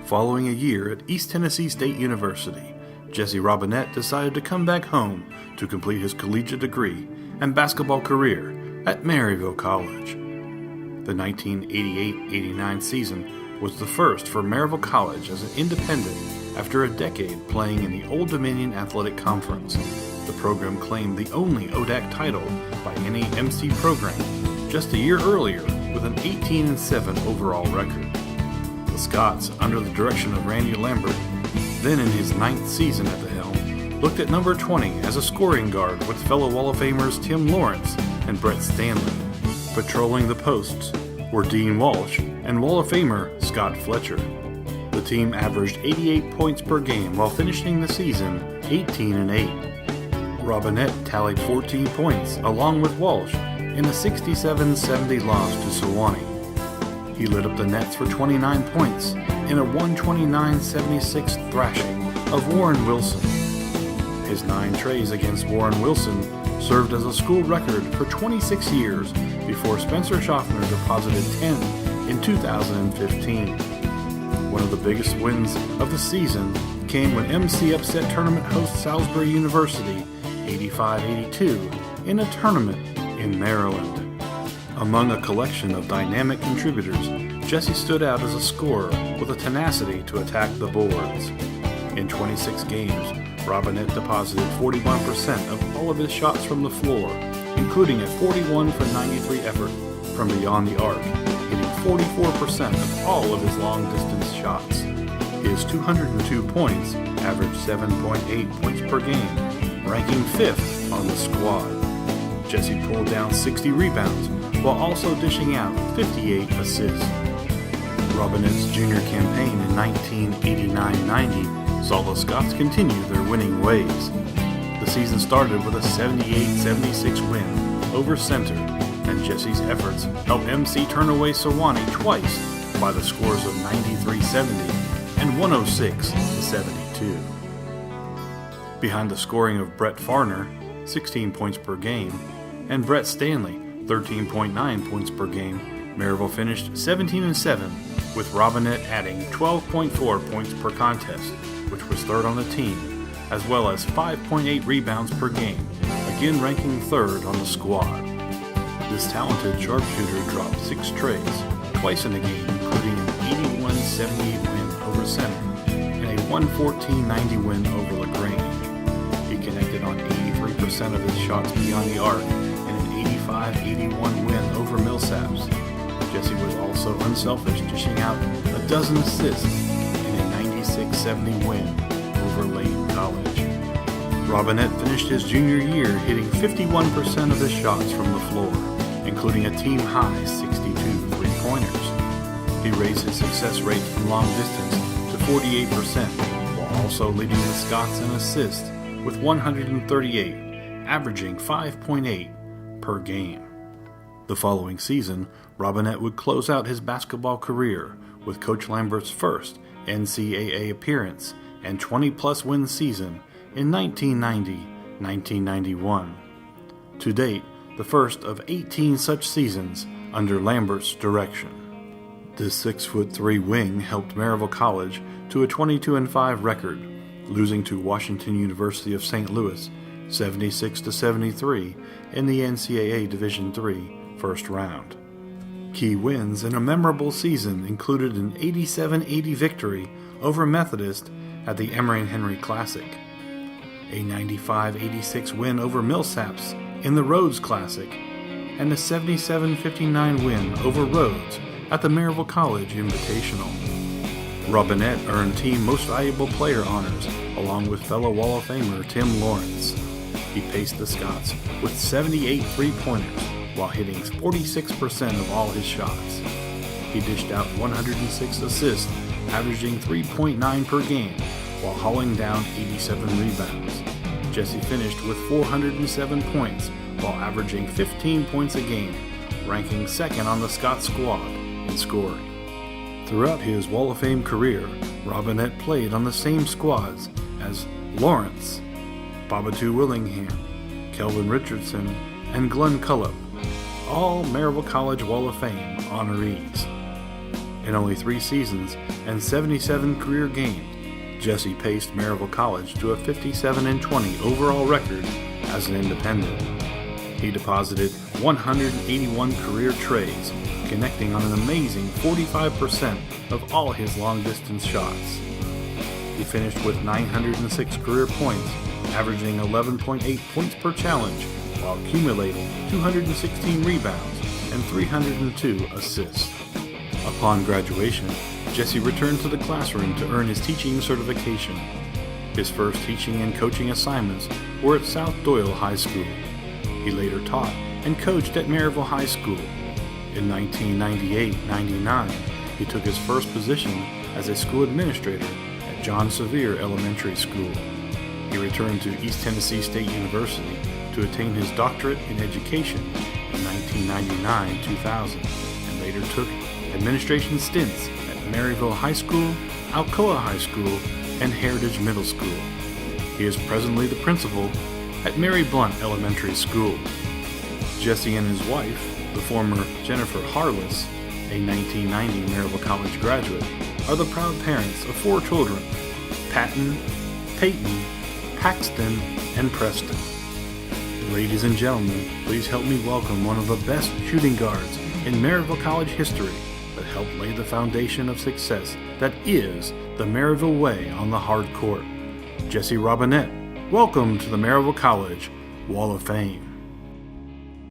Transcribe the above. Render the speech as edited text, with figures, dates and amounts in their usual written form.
Following a year at East Tennessee State University, Jesse Robinette decided to come back home to complete his collegiate degree and basketball career at Maryville College. The 1988-89 season was the first for Maryville College as an independent after a decade playing in the Old Dominion Athletic Conference. The program claimed the only ODAC title by any MC program just a year earlier with an 18-7 overall record. The Scots, under the direction of Randy Lambert, then in his 9th season at the helm, looked at number 20 as a scoring guard with fellow Wall of Famers Tim Lawrence and Brett Stanley. Patrolling the posts were Dean Walsh and Wall of Famer Scott Fletcher. The team averaged 88 points per game while finishing the season 18-8. Robinette tallied 14 points along with Walsh in a 67-70 loss to Sewanee. He lit up the nets for 29 points in a 129-76 thrashing of Warren Wilson. His 9 trays against Warren Wilson served as a school record for 26 years before Spencer Schaffner deposited 10 in 2015. One of the biggest wins of the season came when MC upset tournament host Salisbury University 85-82 in a tournament in Maryland. Among a collection of dynamic contributors, Jesse stood out as a scorer with a tenacity to attack the boards. In 26 games, Robinette deposited 41% of all of his shots from the floor, including a 41 for 93 effort from beyond the arc, hitting 44% of all of his long-distance shots. His 202 points averaged 7.8 points per game, ranking 5th on the squad. Jesse pulled down 60 rebounds while also dishing out 58 assists. Robinette's junior campaign in 1989-90 saw the Scots continue their winning ways. The season started with a 78-76 win over Center, and Jesse's efforts helped MC turn away Sewanee twice by the scores of 93-70 and 106-72. Behind the scoring of Brett Farner, 16 points per game, and Brett Stanley, 13.9 points per game, Maryville finished 17-7, with Robinette adding 12.4 points per contest, which was third on the team, as well as 5.8 rebounds per game, again ranking third on the squad. This talented sharpshooter dropped 6 trays, twice in the game, including an 81-78 win over Center and a 114-90 win over LaGrange. He connected on 83% of his shots beyond the arc, 85-81 win over Millsaps. Jesse was also unselfish, dishing out a dozen assists in a 96-70 win over Layton College. Robinette finished his junior year hitting 51% of his shots from the floor, including a team-high 62 three-pointers. He raised his success rate from long distance to 48%, while also leading the Scots in assists with 138, averaging 5.8 per game. The following season, Robinette would close out his basketball career with Coach Lambert's first NCAA appearance and 20-plus win season in 1990-1991. To date, the first of 18 such seasons under Lambert's direction. This 6'3" wing helped Maryville College to a 22-5 record, losing to Washington University of St. Louis 76-73 in the NCAA Division III first round. Key wins in a memorable season included an 87-80 victory over Methodist at the Emory-Henry Classic, a 95-86 win over Millsaps in the Rhodes Classic, and a 77-59 win over Rhodes at the Maryville College Invitational. Robinette earned Team Most Valuable Player honors along with fellow Wall of Famer Tim Lawrence. He paced the Scots with 78 three-pointers while hitting 46% of all his shots. He dished out 106 assists, averaging 3.9 per game, while hauling down 87 rebounds. Jesse finished with 407 points while averaging 15 points a game, ranking second on the Scots squad in scoring. Throughout his Wall of Fame career, Robinette played on the same squads as Lawrence, Babatu Willingham, Kelvin Richardson, and Glenn Cullop, all Maryville College Wall of Fame honorees. In only 3 seasons and 77 career games, Jesse paced Maryville College to a 57-20 overall record as an independent. He deposited 181 career trays, connecting on an amazing 45% of all his long-distance shots. He finished with 906 career points, averaging 11.8 points per challenge, while accumulating 216 rebounds and 302 assists. Upon graduation, Jesse returned to the classroom to earn his teaching certification. His first teaching and coaching assignments were at South Doyle High School. He later taught and coached at Maryville High School. In 1998-99, he took his first position as a school administrator at John Sevier Elementary School. He returned to East Tennessee State University to attain his doctorate in education in 1999-2000, and later took administration stints at Maryville High School, Alcoa High School, and Heritage Middle School. He is presently the principal at Mary Blunt Elementary School. Jesse and his wife, the former Jennifer Harless, a 1990 Maryville College graduate, are the proud parents of 4 children: Patton, Peyton, Paxton, and Preston. Ladies and gentlemen, please help me welcome one of the best shooting guards in Maryville College history that helped lay the foundation of success that is the Maryville way on the hard court. Jesse Robinette, welcome to the Maryville College Wall of Fame.